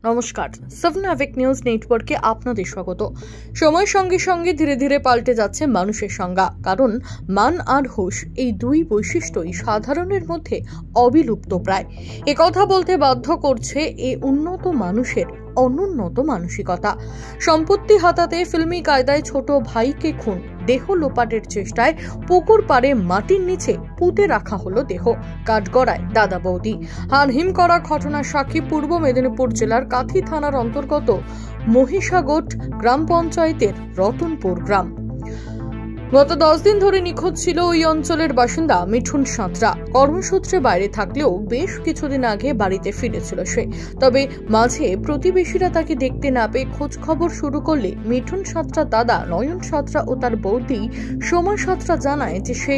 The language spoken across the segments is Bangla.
নমস্কার, সাবনাভিক নিউজ নেটওয়ার্কে আপনাদের স্বাগত। সময়ের সঙ্গে সঙ্গে ধীরে ধীরে পাল্টে যাচ্ছে মানুষের সংজ্ঞা, কারণ মান আর হুঁশ এই দুই বৈশিষ্ট্যই সাধারণের মধ্যে অবিলুপ্ত প্রায়। একথা বলতে বাধ্য করছে এ উন্নত মানুষের অনুন্নত মানসিকতা। সম্পত্তি হাতাতে ফিল্মি কায়দায় ছোট ভাইকে খুন, দেহ লোপাটের চেষ্টায় পুকুর পাড়ে মাটির নিচে পুঁতে রাখা হলো দেহ, কাঠগড়ায় দাদা বৌদি। হারহিম করা ঘটনার সাক্ষী পূর্ব মেদিনীপুর জেলার কাথি থানার অন্তর্গত মহিষাগোট গ্রাম পঞ্চায়েতের রতনপুর গ্রাম। গত 10 দিন ধরে নিখোঁজ ছিল ওই অঞ্চলের বাসিন্দা মিঠুন সাঁতরা। কর্মসূত্রে বাইরে থাকলেও বেশ কিছুদিন আগে বাড়িতে ফিরেছিল সে। তবে মাঝে প্রতিবেশীরা তাকে দেখতে না পেয়ে খোঁজ খবর শুরু করলে মিঠুন সাঁতরা দাদা নয়ন সাঁতরা ও তার বৌদি সোমা সাঁতরা জানায় যে সে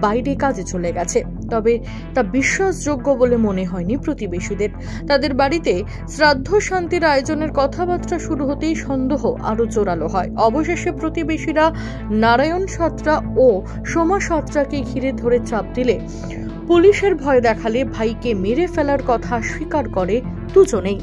বাইরে কাজে চলে গেছে। তবে তা বিশ্বাসযোগ্য বলে মনে হয়নি প্রতিবেশীদের। তাদের বাড়িতে শ্রাদ্ধ শান্তির আয়োজনের কথাবার্তা শুরু হতেই সন্দেহ আরো জোরালো হয়। অবশেষে প্রতিবেশীরা নারায়ণ সাঁতরা ও সোমা সাঁতরাকে ঘিরে ধরে চাপ দিলে পুলিশের ভয় দেখালে ভাইকে মেরে ফেলার কথা স্বীকার করে দুজনেই।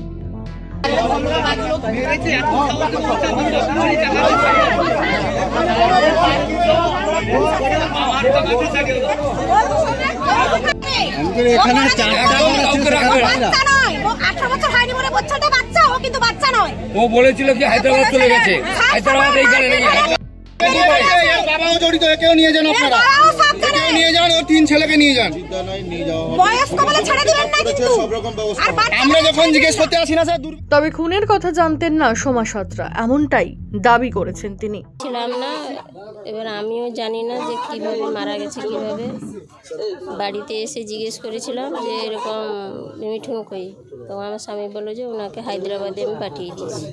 ও বলেছিল কি হায়দ্রাবাদ চলে গেছে, হায়দ্রাবাদ এইখানে নেই। বাবাও জড়িত, কেউ নিয়ে যান, আপনারা কেউ নিয়ে যান, ও 3 ছেলেকে নিয়ে যান। আমরা যখন জিজ্ঞেস করতে আসি না স্যার। তবে খুনের কথা জানতেন না সোমা সাঁতরা, এমনটাই দাবি করেছেন তিনি। ছিলাম না, এবার আমিও জানি না যে কিভাবে মারা গেছে, কিভাবে। বাড়িতে এসে জিজ্ঞেস করেছিলাম যে এরকম মিঠুন কই, তো আমার স্বামী বললো যে ওনাকে হায়দ্রাবাদে আমি পাঠিয়ে দিয়েছি।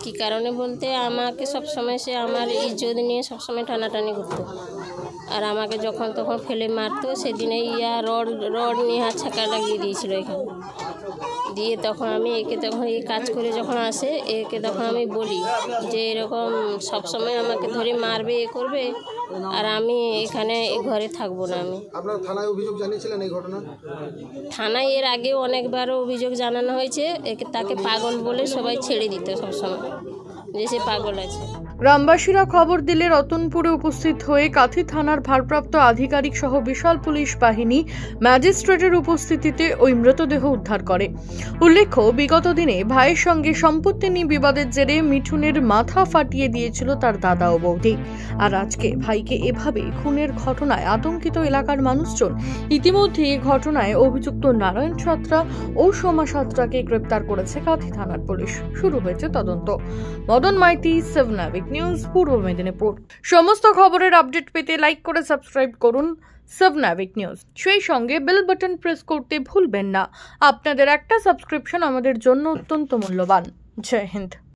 কি কারণে বলতে, আমাকে সবসময় সে আমার ইজ্জত নিয়ে সবসময় টানাটানি করতো, আর আমাকে যখন তখন ফেলে মারতো। সেদিনে রড নিয়ে হাত ছাকা লাগিয়ে দিয়েছিল এখানে দিয়ে। তখন আমি একে তখন এই কাজ করে যখন আসে একে তখন আমি বলি যে এরকম সবসময় আমাকে ধরে মারবে, এ করবে, আর আমি এখানে ঘরে থাকবো না। আমি আপনারা থানায় অভিযোগ জানিয়েছিলেন এই ঘটনা? থানায় এর আগেও অনেকবারও অভিযোগ জানানো হয়েছে। তাকে পাগল বলে সবাই ছেড়ে দিত সবসময়, যে সে পাগল আছে। গ্রামবাসীরা খবর দিলে রতনপুরে উপস্থিত হয়ে কাথি থানার ভারপ্রাপ্ত আধিকারিক সহ বিশাল পুলিশ বাহিনী ম্যাজিস্ট্রেটের উপস্থিতিতে ওই মৃতদেহ উদ্ধার করে। উল্লেখ্য, বিগত দিনে ভাইয়ের সঙ্গে সম্পত্তি নিয়ে বিবাদের জেরে মিঠুনের মাথা ফাটিয়ে দিয়েছিল তার দাদা ও বৌদি। আর আজকে ভাইকে এভাবে খুনের ঘটনায় আতঙ্কিত এলাকার মানুষজন। ইতিমধ্যে এই ঘটনায় অভিযুক্ত নারায়ণ সাঁতরা ও সোমা সাঁতরাকে গ্রেপ্তার করেছে কাথি থানার পুলিশ। শুরু হয়েছে তদন্ত। মদন মাইতি, সাবনাভিক নিউজ, পূর্ব মেদিনীপুর। সমস্ত খবরের আপডেট পেতে লাইক করে সাবস্ক্রাইব করুন সাবনাভিক নিউজ। সেই সঙ্গে বেল বাটন প্রেস করতে ভুলবেন না। আপনাদের একটা সাবস্ক্রিপশন আমাদের জন্য অত্যন্ত মূল্যবান। জয় হিন্দ।